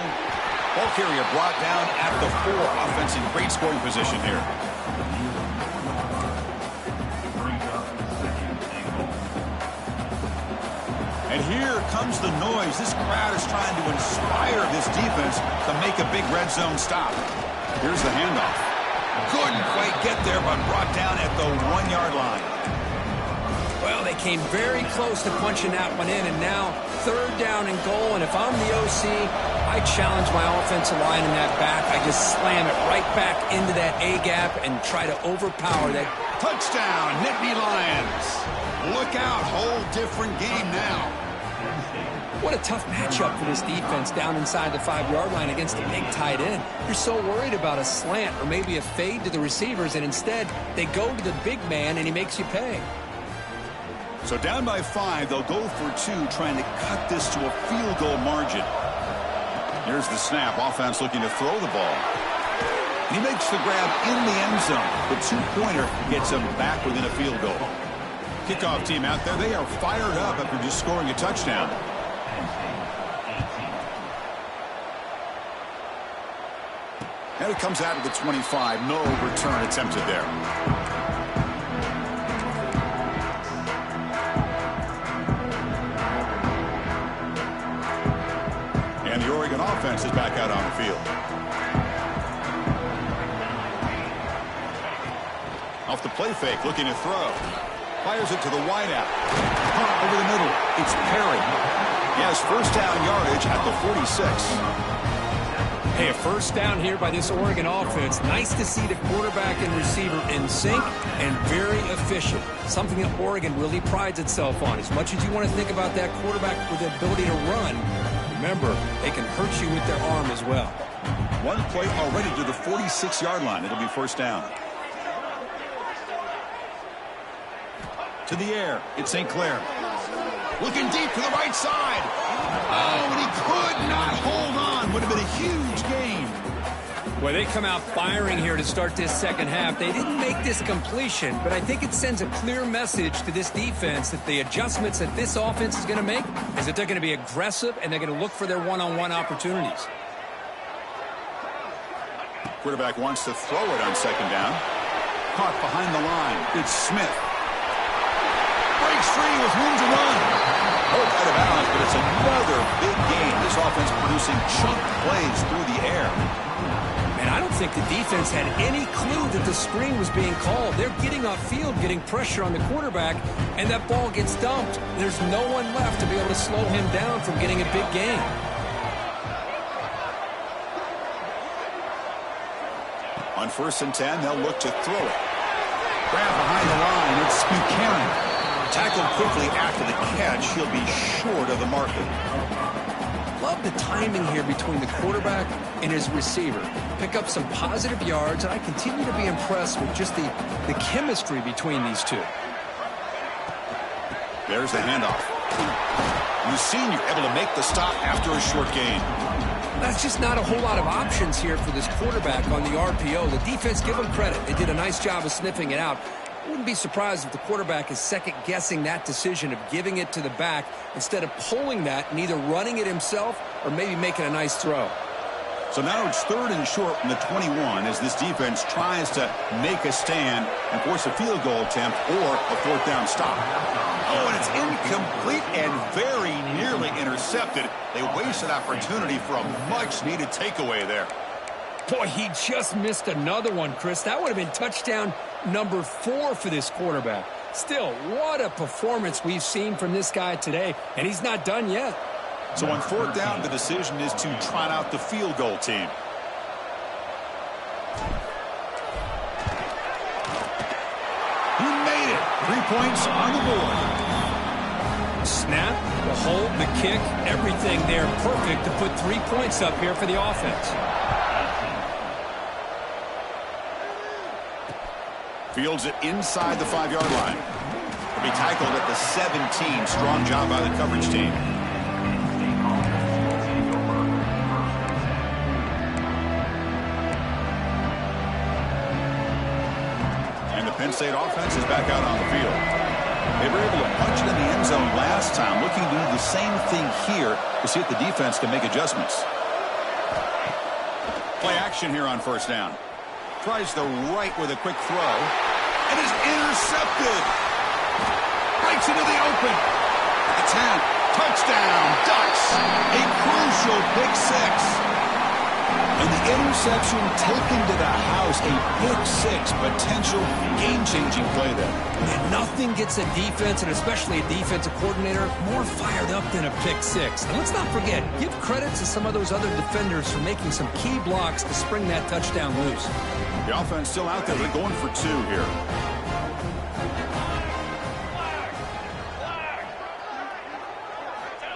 Speaker 1: Ball carrier brought down at the 4. Offense in great scoring position here. And here comes the noise. This crowd is trying to inspire this defense to make a big red zone stop. Here's the handoff. Couldn't quite get there, but brought down at the 1-yard line.
Speaker 2: Well, they came very close to punching that one in, and now 3rd down and goal. And if I'm the OC, I challenge my offensive line in that back. I just slam it right back into that A-gap and try to overpower that.
Speaker 1: Touchdown, Nittany Lions. Look out, whole different game now.
Speaker 2: What a tough matchup for this defense down inside the 5-yard line against a big tight end. You're so worried about a slant or maybe a fade to the receivers, and instead they go to the big man and he makes you pay.
Speaker 1: So down by 5, they'll go for 2, trying to cut this to a field goal margin. Here's the snap. Offense looking to throw the ball. He makes the grab in the end zone. The 2-pointer gets him back within a field goal. Kickoff team out there. They are fired up after just scoring a touchdown. And it comes out of the 25. No return attempted there. And the Oregon offense is back out on the field. Off the play fake, looking to throw. Fires it to the wideout. Over the middle, it's Perry. He has 1st down yardage at the 46.
Speaker 2: Hey, a 1st down here by this Oregon offense. Nice to see the quarterback and receiver in sync and very efficient. Something that Oregon really prides itself on. As much as you want to think about that quarterback with the ability to run, remember, they can hurt you with their arm as well.
Speaker 1: One play already to the 46-yard line. It'll be 1st down. To the air, it's St. Clair. Looking deep to the right side. Oh, and he could not hold on. Would have been a huge gain.
Speaker 2: Well, they come out firing here to start this 2nd half. They didn't make this completion, but I think it sends a clear message to this defense that the adjustments that this offense is going to make is that they're going to be aggressive and they're going to look for their one-on-one opportunities.
Speaker 1: Quarterback wants to throw it on 2nd down. Caught behind the line. It's Smith. Breaks free with room to run. Out of bounds, but it's another big game. This offense producing chunk plays through the air.
Speaker 2: And I don't think the defense had any clue that the screen was being called. They're getting off field, getting pressure on the quarterback, and that ball gets dumped. There's no one left to be able to slow him down from getting a big gain.
Speaker 1: On 1st and 10, they'll look to throw it. Grab behind the line. It's Buchanan. Tackled quickly after the catch. He'll be short of the marker.
Speaker 2: Love the timing here between the quarterback and his receiver. Pick up some positive yards, and I continue to be impressed with just the chemistry between these two.
Speaker 1: There's the handoff. Senior able to make the stop after a short gain.
Speaker 2: That's just not a whole lot of options here for this quarterback on the RPO. The defense, give them credit. They did a nice job of sniffing it out. I wouldn't be surprised if the quarterback is second-guessing that decision of giving it to the back instead of pulling that and either running it himself or maybe making a nice throw.
Speaker 1: So now it's 3rd and short from the 21 as this defense tries to make a stand and force a field goal attempt or a 4th down stop. Oh, and it's incomplete and very nearly intercepted. They wasted opportunity for a much-needed takeaway there.
Speaker 2: Boy, he just missed another one, Chris. That would have been touchdown number 4 for this quarterback. Still, what a performance we've seen from this guy today, and he's not done yet.
Speaker 1: So on 4th down, the decision is to trot out the field goal team. He made it. 3 points on the board.
Speaker 2: Snap, the hold, the kick, everything there perfect to put 3 points up here for the offense.
Speaker 1: Fields it inside the 5-yard line. He'll be tackled at the 17. Strong job by the coverage team. And the Penn State offense is back out on the field. They were able to punch it in the end zone last time, looking to do the same thing here to see if the defense can make adjustments. Play action here on 1st down. Tries the right with a quick throw. And is intercepted. Breaks into the open. At the 10. Touchdown. Ducks. A crucial pick 6. And the interception taken to the house was a pick-6 potential game-changing play there.
Speaker 2: And nothing gets a defense, and especially a defensive coordinator, more fired up than a pick-6. And let's not forget, give credit to some of those other defenders for making some key blocks to spring that touchdown loose.
Speaker 1: The offense still out there. They're going for 2 here.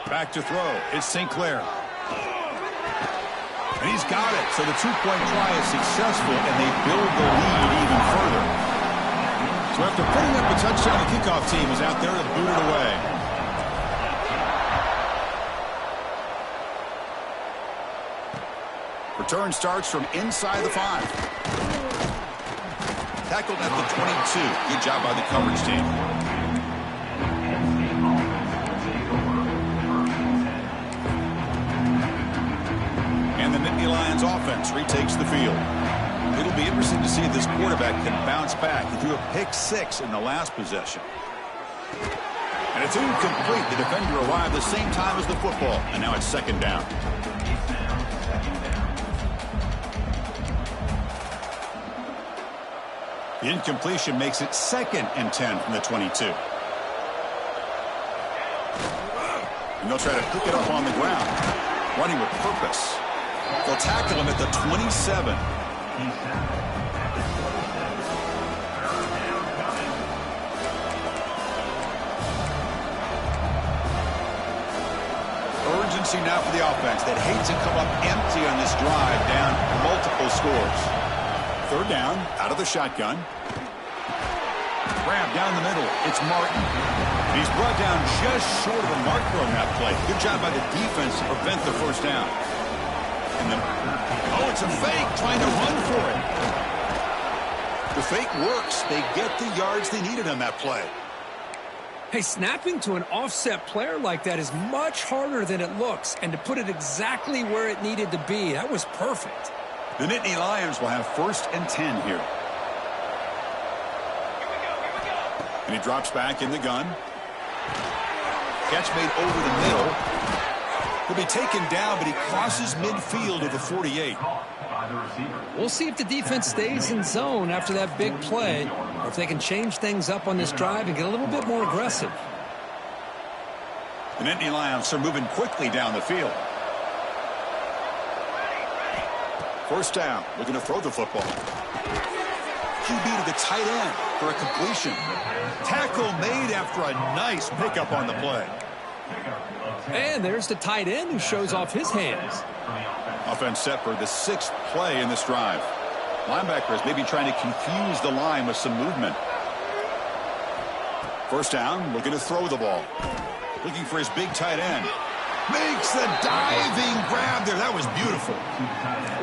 Speaker 1: Back to throw. It's St. Clair. And he's got it. So the 2-point try is successful, and they build the lead even further. So after putting up a touchdown, the kickoff team is out there to boot it away. Return starts from inside the 5. Tackled at the 22. Good job by the coverage team. And the Nittany Lions offense retakes the field. It'll be interesting to see if this quarterback can bounce back. He threw a pick-6 in the last possession. And it's incomplete. The defender arrived the same time as the football, and now it's second down. The incompletion makes it 2nd and 10 from the 22. And they'll try to pick it up on the ground, running with purpose. They'll tackle him at the 27. Urgency now for the offense that hates to come up empty on this drive, down multiple scores. Third down, out of the shotgun. Grab down the middle. It's Martin. He's brought down just short of a marker on that play. Good job by the defense to prevent the first down. And then, oh, it's a fake, trying to run for it. The fake works. They get the yards they needed on that play.
Speaker 2: Hey, snapping to an offset player like that is much harder than it looks. And to put it exactly where it needed to be, that was perfect.
Speaker 1: The Nittany Lions will have 1st and 10 here. And he drops back in the gun. Catch made over the middle. He'll be taken down, but he crosses midfield of the 48.
Speaker 2: We'll see if the defense stays in zone after that big play, or if they can change things up on this drive and get a little bit more aggressive.
Speaker 1: The Nittany Lions are moving quickly down the field. First down, looking to throw the football. QB to the tight end for a completion. Tackle made after a nice pickup on the play.
Speaker 2: And there's the tight end who shows off his hands.
Speaker 1: Offense set for the 6th play in this drive. Linebackers maybe trying to confuse the line with some movement. First down, looking to throw the ball. Looking for his big tight end. Makes the diving grab there. That was beautiful.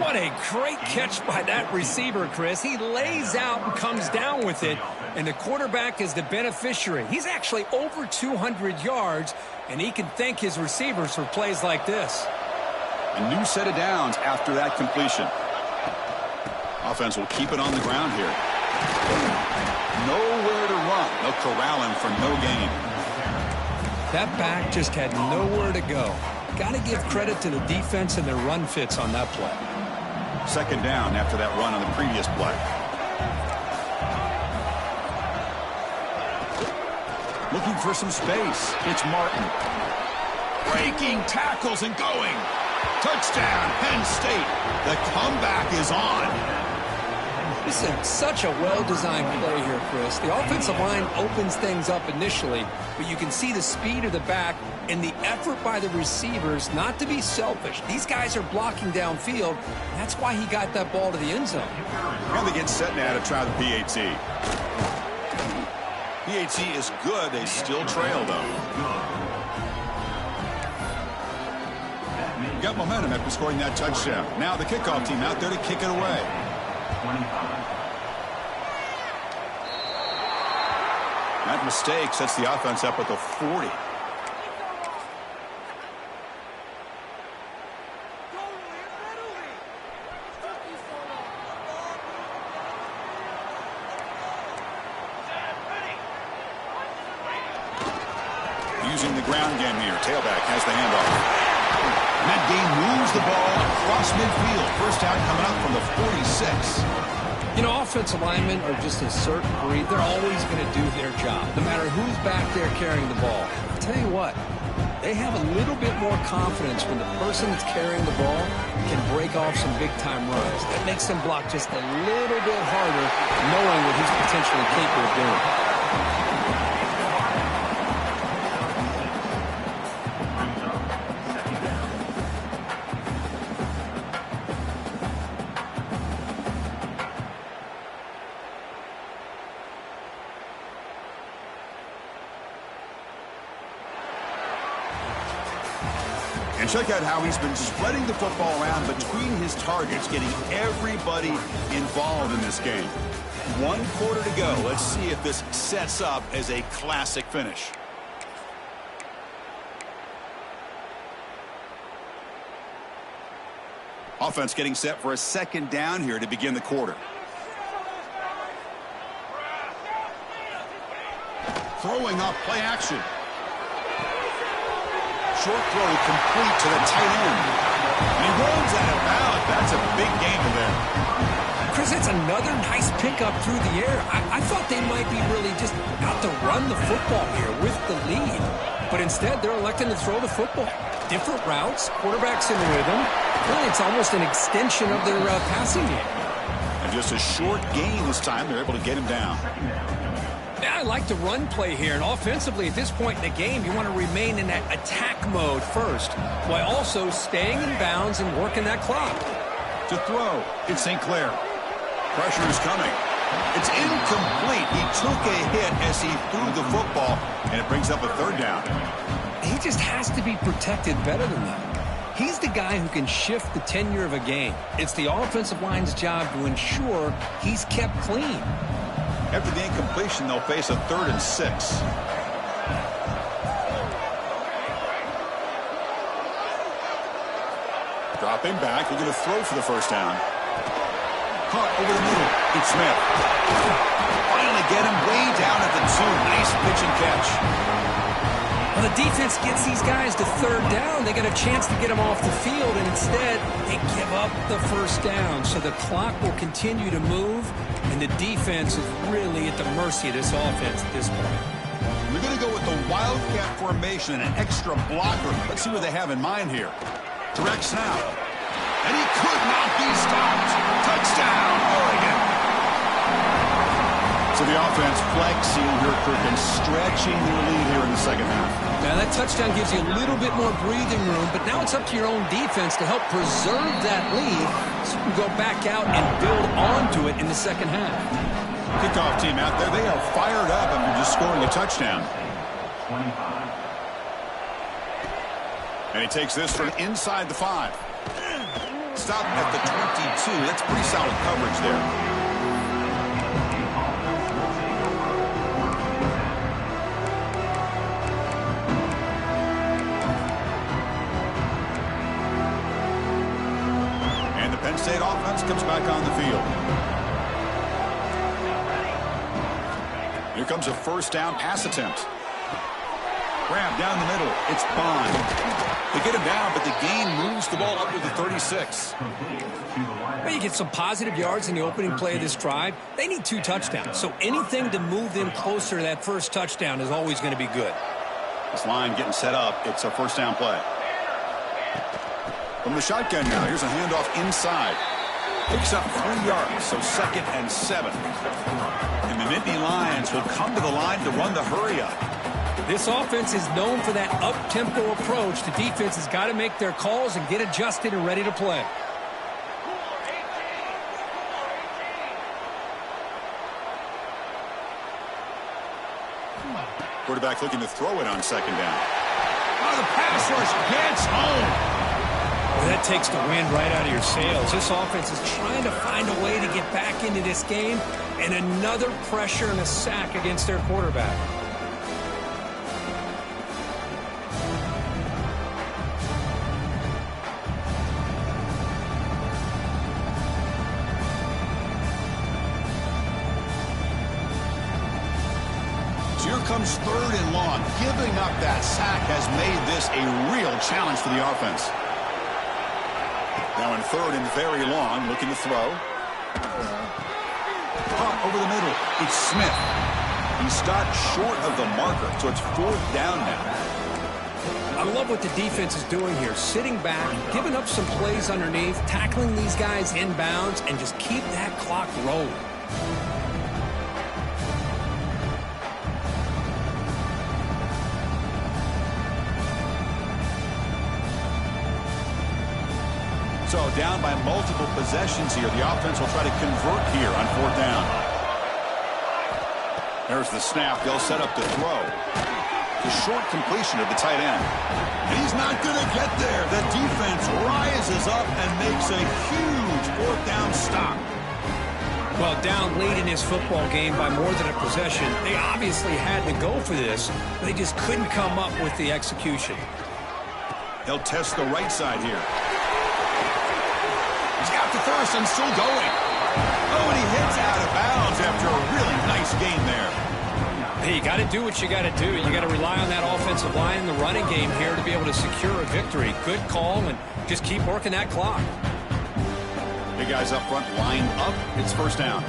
Speaker 2: What a great catch by that receiver, Chris. He lays out and comes down with it, and the quarterback is the beneficiary. He's actually over 200 yards, and he can thank his receivers for plays like this.
Speaker 1: A new set of downs after that completion. Offense will keep it on the ground here. Nowhere to run. They'll corral him for no gain.
Speaker 2: That back just had nowhere to go. Got to give credit to the defense and their run fits on that play.
Speaker 1: Second down after that run on the previous play. Looking for some space. It's Martin. Breaking tackles and going. Touchdown, Penn State. The comeback is on.
Speaker 2: This is such a well-designed play here, Chris. The offensive line opens things up initially, but you can see the speed of the back and the effort by the receivers not to be selfish. These guys are blocking downfield, and that's why he got that ball to the end zone.
Speaker 1: And they get set now to try the PAT. PAT is good. They still trail, though. Got momentum after scoring that touchdown. Now the kickoff team out there to kick it away. That mistake sets the offense up at the 40. Using the ground game here. Tailback has the handoff. And that game moves the ball across midfield. First down coming up from the 46.
Speaker 2: You know, offensive linemen are just a certain breed. They're always going to do their job, no matter who's back there carrying the ball. I'll tell you what, they have a little bit more confidence when the person that's carrying the ball can break off some big-time runs. That makes them block just a little bit harder, knowing what he's potentially capable of doing.
Speaker 1: And check out how he's been spreading the football around between his targets, getting everybody involved in this game. 1 quarter to go. Let's see if this sets up as a classic finish. Offense getting set for a second down here to begin the quarter. Throwing off play action. Short throw complete to the tight end. And he runs out of bounds. That's a big gain there.
Speaker 2: Chris, it's another nice pickup through the air. I thought they might be really just out to run the football here with the lead. But instead, they're electing to throw the football. Different routes, quarterbacks in rhythm. Really, it's almost an extension of their passing game.
Speaker 1: And just a short gain this time. They're able to get him down.
Speaker 2: Yeah, I like the run play here. And offensively, at this point in the game, you want to remain in that attack mode first, while also staying in bounds and working that clock.
Speaker 1: To throw, it's St. Clair. Pressure is coming. It's incomplete. He took a hit as he threw the football, and it brings up a third down.
Speaker 2: He just has to be protected better than that. He's the guy who can shift the tenure of a game. It's the offensive line's job to ensure he's kept clean.
Speaker 1: After the incompletion, they'll face a 3rd and 6. Dropping back. They're going to throw for the first down. Caught over the middle. It's Smith. Finally get him way down at the 2. Nice pitch and catch.
Speaker 2: Well, the defense gets these guys to 3rd down. They got a chance to get them off the field, and instead they give up the first down. So the clock will continue to move, and the defense is really at the mercy of this offense at this point.
Speaker 1: We're going to go with the Wildcat formation and an extra blocker. Let's see what they have in mind here. Direct snap. And he could not be stopped. Touchdown, Oregon. So the offense flexing here, Kirk, and stretching their lead here in the second half.
Speaker 2: Now that touchdown gives you a little bit more breathing room, but now it's up to your own defense to help preserve that lead so you can go back out and build onto it in the second half.
Speaker 1: Kickoff team out there, they are fired up after just scoring a touchdown. And he takes this from inside the 5. Stop at the 22. That's pretty solid coverage there. Penn State offense comes back on the field. Here comes a first down pass attempt. Grab down the middle. It's Bond. They get him down, but the gain moves the ball up to the 36.
Speaker 2: Well, you get some positive yards in the opening play of this drive. They need 2 touchdowns, so anything to move them closer to that first touchdown is always going to be good.
Speaker 1: This line getting set up. It's a first down play. From the shotgun now, here's a handoff inside. Picks up 3 yards, so 2nd and 7. And the Nittany Lions will come to the line to run the hurry-up.
Speaker 2: This offense is known for that up-tempo approach. The defense has got to make their calls and get adjusted and ready to play.
Speaker 1: Quarterback looking to throw it on 2nd down. Oh, the pass rush gets home.
Speaker 2: That takes the wind right out of your sails. This offense is trying to find a way to get back into this game, and another pressure and a sack against their quarterback.
Speaker 1: So here comes 3rd and long. Giving up that sack has made this a real challenge for the offense. Now in 3rd and very long, looking to throw. over the middle. It's Smith. He stopped short of the marker, so it's 4th down now.
Speaker 2: I love what the defense is doing here. Sitting back, giving up some plays underneath, tackling these guys inbounds, and just keep that clock rolling.
Speaker 1: So down by multiple possessions here. The offense will try to convert here on 4th down. There's the snap. They'll set up the throw. The short completion of the tight end. And he's not going to get there. The defense rises up and makes a huge 4th down stop.
Speaker 2: Well, down late in this football game by more than a possession, they obviously had to go for this, but they just couldn't come up with the execution.
Speaker 1: He'll test the right side here. He's got the first and still going. Oh, and he hits out of bounds after a really nice game there.
Speaker 2: Hey, you got to do what you got to do. You got to rely on that offensive line in the running game here to be able to secure a victory. Good call, and just keep working that clock.
Speaker 1: Big guys up front lined up. It's 1st down.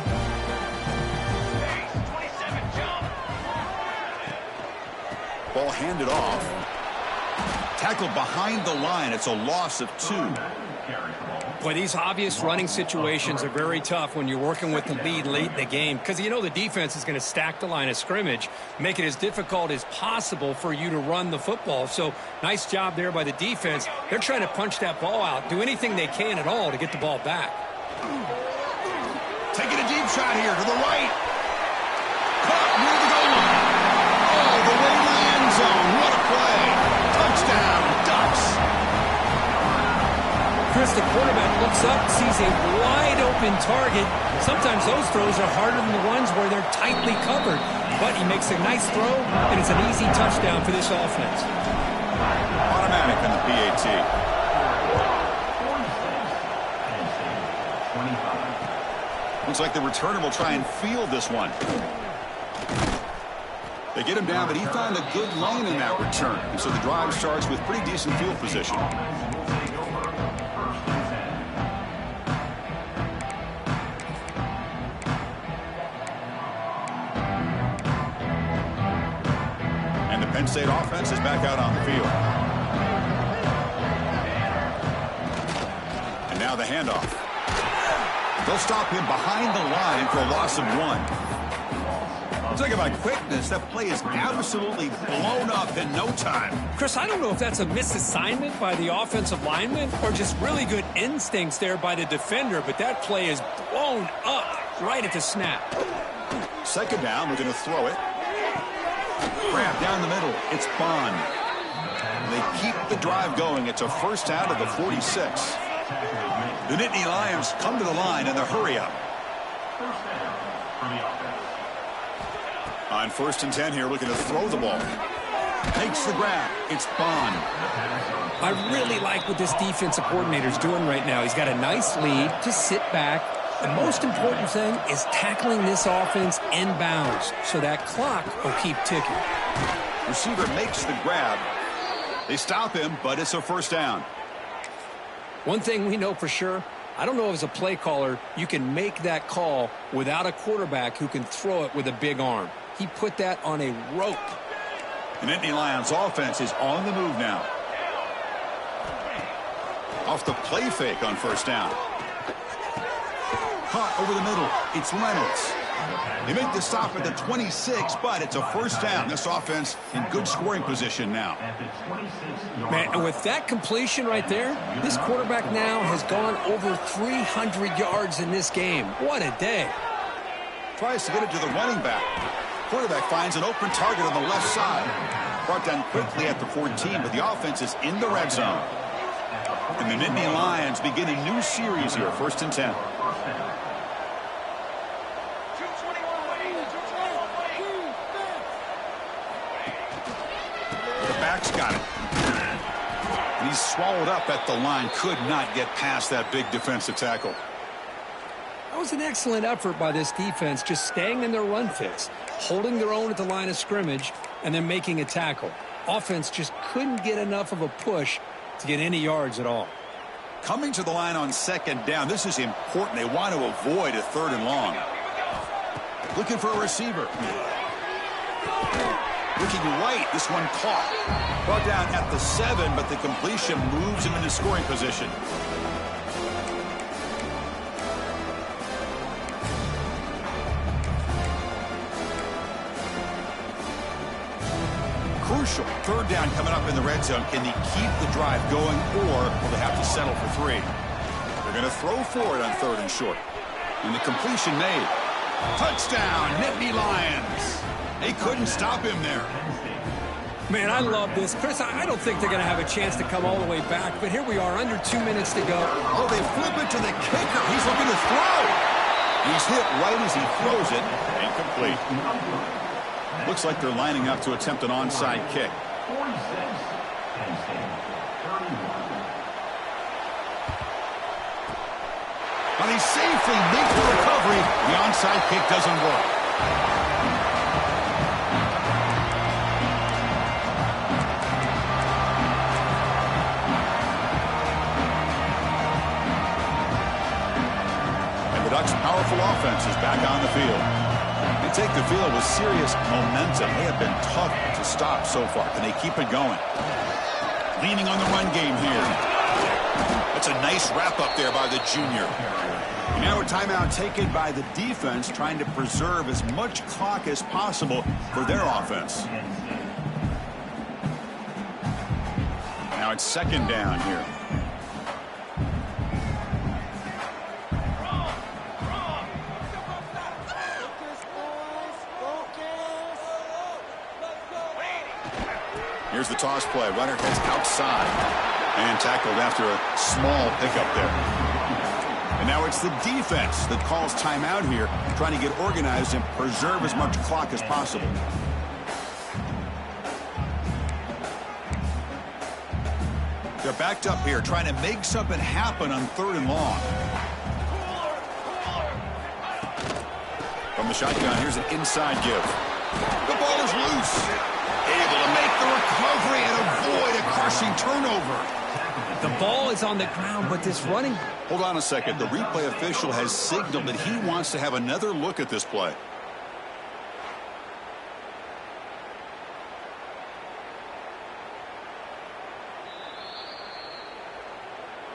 Speaker 1: Ball handed off. Tackled behind the line. It's a loss of 2.
Speaker 2: Boy, these obvious running situations are very tough when you're working with the lead late in the game because you know the defense is going to stack the line of scrimmage, make it as difficult as possible for you to run the football. So nice job there by the defense. They're trying to punch that ball out, do anything they can at all to get the ball back.
Speaker 1: Taking a deep shot here to the right. Caught near the goal line. Oh, the way to the end zone. What a play. Touchdown, Ducks.
Speaker 2: Chris, the quarterback looks up, sees a wide-open target. Sometimes those throws are harder than the ones where they're tightly covered. But he makes a nice throw, and it's an easy touchdown for this offense.
Speaker 1: Automatic on the PAT. Looks like the returner will try and field this one. They get him down, but he found a good lane in that return. And so the drive starts with pretty decent field position. Penn State offense is back out on the field. And now the handoff. They'll stop him behind the line for a loss of 1. Talk about quickness. That play is absolutely blown up in no time.
Speaker 2: Chris, I don't know if that's a misassignment by the offensive lineman or just really good instincts there by the defender, but that play is blown up right at the snap.
Speaker 1: 2nd down, we're going to throw it. Grab down the middle. It's Bond. They keep the drive going. It's a 1st down to the 46. The Nittany Lions come to the line in the hurry up. On 1st and 10 here, looking to throw the ball. Makes the grab. It's Bond.
Speaker 2: I really like what this defensive coordinator is doing right now. He's got a nice lead to sit back. The most important thing is tackling this offense inbounds so that clock will keep ticking.
Speaker 1: Receiver makes the grab. They stop him, but it's a 1st down.
Speaker 2: One thing we know for sure, I don't know as a play caller, you can make that call without a quarterback who can throw it with a big arm. He put that on a rope.
Speaker 1: The Nittany Lions offense is on the move now. Off the play fake on 1st down. Caught over the middle. It's Reynolds. They make the stop at the 26, but it's a 1st down. This offense in good scoring position now.
Speaker 2: Man, and with that completion right there, this quarterback now has gone over 300 yards in this game. What a day.
Speaker 1: Tries to get it to the running back. Quarterback finds an open target on the left side. Brought down quickly at the 14, but the offense is in the red zone. And the Nittany Lions begin a new series here, 1st and 10. Got it. And he's swallowed up at the line. Could not get past that big defensive tackle.
Speaker 2: That was an excellent effort by this defense, just staying in their run fits, holding their own at the line of scrimmage, and then making a tackle. Offense just couldn't get enough of a push to get any yards at all.
Speaker 1: Coming to the line on 2nd down. This is important. They want to avoid a 3rd and long. Looking for a receiver. Looking right. This one caught. Brought down at the 7, but the completion moves him into scoring position. Crucial. Third down coming up in the red zone. Can they keep the drive going, or will they have to settle for 3? They're going to throw for it on 3rd and short. And the completion made. Touchdown, Nittany Lions. They couldn't stop him there.
Speaker 2: Man, I love this. Chris, I don't think they're going to have a chance to come all the way back, but here we are, under 2 minutes to go.
Speaker 1: Oh, they flip it to the kicker. He's looking to throw. He's hit right as he throws it. Incomplete. Looks like they're lining up to attempt an onside kick. But he safely makes the recovery. The onside kick doesn't work. And the Ducks' powerful offense is back on the field. They take the field with serious momentum. They have been tough to stop so far. Can they keep it going? Leaning on the run game here. That's a nice wrap-up there by the junior. Now a timeout taken by the defense, trying to preserve as much clock as possible for their offense. Now it's 2nd down here. Here's the toss play. Runner heads outside and tackled after a small pickup there. And now it's the defense that calls timeout here, trying to get organized and preserve as much clock as possible. They're backed up here, trying to make something happen on 3rd and long. From the shotgun, here's an inside give. The ball is loose. Able to make the recovery and avoid a crushing turnover.
Speaker 2: The ball is on the ground, but this running...
Speaker 1: Hold on a second. The replay official has signaled that he wants to have another look at this play.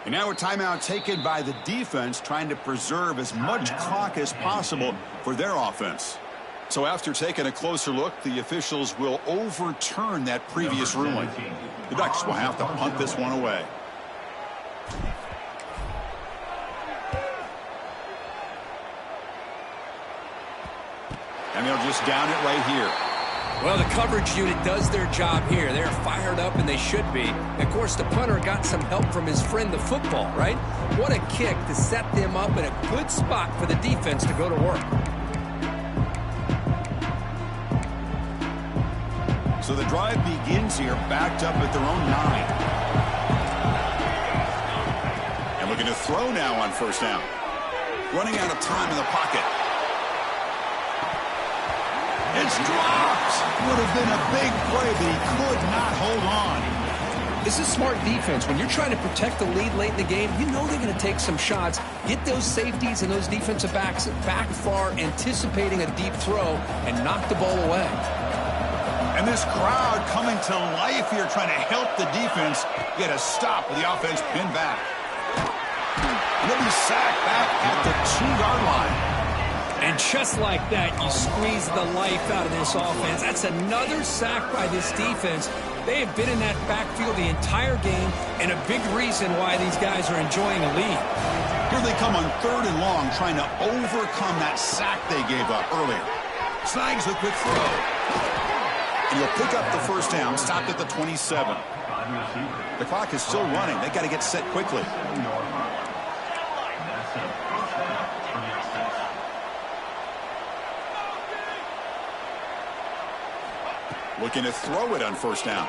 Speaker 1: And now a timeout taken by the defense, trying to preserve as much clock as possible for their offense. So after taking a closer look, the officials will overturn that previous ruling. The Ducks will have to punt this one away. And they'll just down it right here.
Speaker 2: Well, the coverage unit does their job here. They're fired up, and they should be. Of course, the punter got some help from his friend, the football, right? What a kick to set them up in a good spot for the defense to go to work.
Speaker 1: So the drive begins here, backed up at their own 9. And looking to throw now on 1st down. Running out of time in the pocket. It's dropped. Would have been a big play, but he could not hold on.
Speaker 2: This is smart defense. When you're trying to protect the lead late in the game, you know they're going to take some shots, get those safeties and those defensive backs back far, anticipating a deep throw, and knock the ball away.
Speaker 1: And this crowd coming to life here, trying to help the defense get a stop with the offense pinned back. And they'll be sacked back at the 2-yard line.
Speaker 2: And just like that, you squeeze the life out of this offense. That's another sack by this defense. They have been in that backfield the entire game, and a big reason why these guys are enjoying a lead.
Speaker 1: Here they come on 3rd and long, trying to overcome that sack they gave up earlier. Snags a quick throw. And he'll pick up the 1st down, stopped at the 27. The clock is still running. They've got to get set quickly. Looking to throw it on 1st down.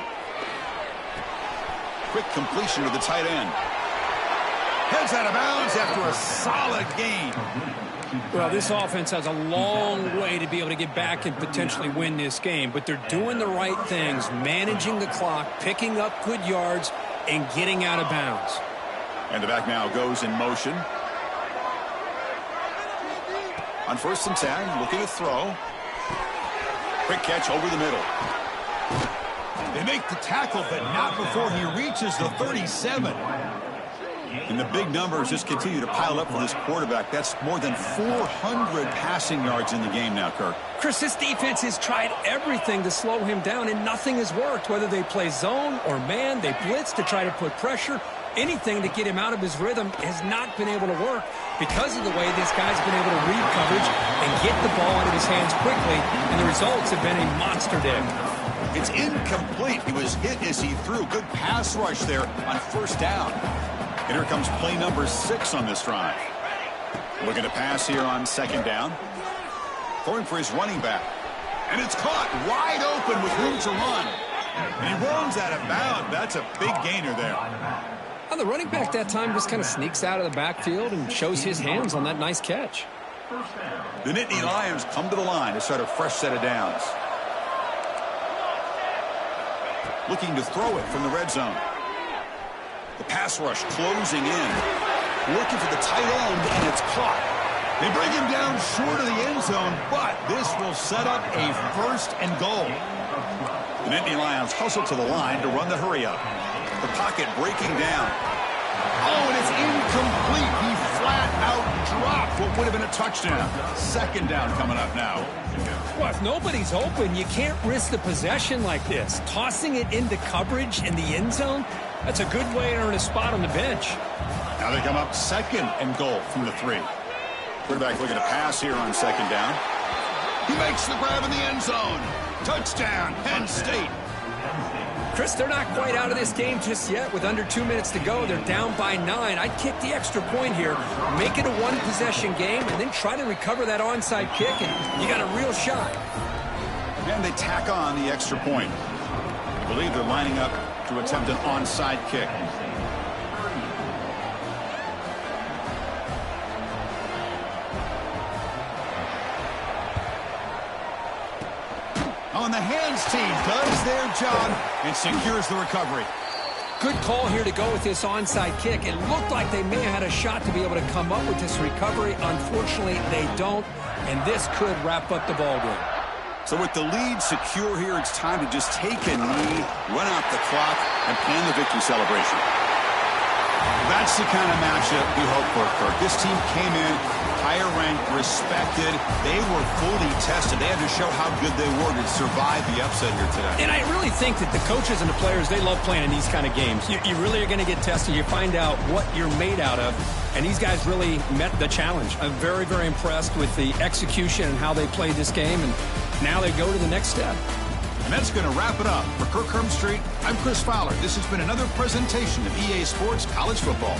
Speaker 1: Quick completion to the tight end. Heads out of bounds after a solid gain.
Speaker 2: Well, this offense has a long way to be able to get back and potentially win this game, but they're doing the right things, managing the clock, picking up good yards, and getting out of bounds.
Speaker 1: And the back now goes in motion. On 1st and 10, looking to throw. Quick catch over the middle. They make the tackle, but not before he reaches the 37. And the big numbers just continue to pile up for this quarterback. That's more than 400 passing yards in the game now, Kirk.
Speaker 2: Chris, this defense has tried everything to slow him down, and nothing has worked. Whether they play zone or man, they blitz to try to put pressure. Anything to get him out of his rhythm has not been able to work because of the way this guy's been able to read coverage and get the ball out of his hands quickly, and the results have been a monster day.
Speaker 1: It's incomplete. He was hit as he threw. Good pass rush there on 1st down. And here comes play number 6 on this drive. Looking to pass here on 2nd down. Throwing for his running back. And it's caught wide open with room to run. And he runs out of bounds. That's a big gainer there.
Speaker 2: Well, the running back that time just kind of sneaks out of the backfield and shows his hands on that nice catch.
Speaker 1: The Nittany Lions come to the line to start a fresh set of downs. Looking to throw it from the red zone. The pass rush closing in. Looking for the tight end, and it's caught. They bring him down short of the end zone, but this will set up a 1st and goal. The Nittany Lions hustle to the line to run the hurry up. The pocket breaking down. Oh, and it's incomplete. He flat out dropped what would have been a touchdown. 2nd down coming up now.
Speaker 2: Well, if nobody's open, you can't risk the possession like this. Tossing it into coverage in the end zone, that's a good way to earn a spot on the bench.
Speaker 1: Now they come up 2nd and goal from the 3. Quarterback looking to pass here on 2nd down. He makes the grab in the end zone. Touchdown, Penn State.
Speaker 2: Chris, they're not quite out of this game just yet. With under 2 minutes to go, they're down by 9. I'd kick the extra point here, make it a one-possession game, and then try to recover that onside kick, and you got a real shot.
Speaker 1: And they tack on the extra point. I believe they're lining up to attempt an onside kick. On the hands team does their job and secures the recovery.
Speaker 2: Good call here to go with this onside kick. It looked like they may have had a shot to be able to come up with this recovery. Unfortunately, they don't, and this could wrap up the ballgame.
Speaker 1: So with the lead secure here, it's time to just take a knee, run out the clock, and plan the victory celebration. That's the kind of matchup we hope for, Kirk. This team came in higher ranked, respected. They were fully tested. They had to show how good they were to survive the upset here today.
Speaker 2: And I really think that the coaches and the players, they love playing in these kind of games. You really are going to get tested. You find out what you're made out of. And these guys really met the challenge. I'm very, very impressed with the execution and how they played this game. And now they go to the next step.
Speaker 1: And that's going to wrap it up. For Kirk Herbstreit, I'm Chris Fowler. This has been another presentation of EA Sports College Football.